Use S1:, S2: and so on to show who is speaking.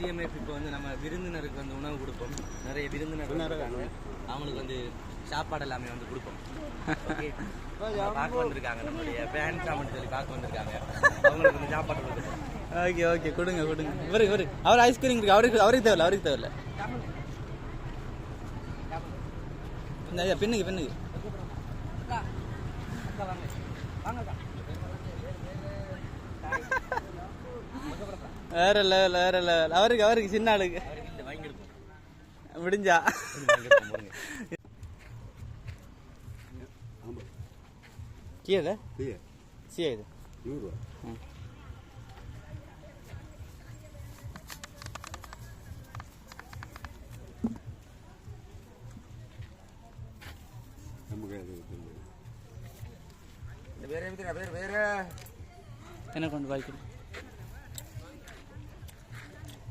S1: TMF இப்போ வந்து நம்ம விருந்தினருக்கு வந்து உணவு கொடுப்போம். நிறைய விருந்தினர் இருக்காங்க, அவங்களுக்கு வந்து சாப்பாடு எல்லாமே வந்து கொடுப்போம். பார்க்க வந்திருக்காங்க, நம்மளுடைய ஃபேன்ஸ் அப்படின்னு சொல்லி பார்க்க வந்திருக்காங்க, அவங்களுக்கு வந்து சாப்பாடு கொடுப்போம்.
S2: ஓகே ஓகே, கொடுங்க கொடுங்க. இவருக்கு அவர் ஐஸ்கிரீம் இருக்கு, அவருக்கு தேவையில்ல. இந்த பின்னுக்கு வேற லெவல். அவருக்கு சின்ன ஆளுக்கு முடிஞ்சா கீழே சியா இது
S3: 100 ரூபா.
S1: வேற
S2: என்ன கொண்டு வாய்க்கணும்.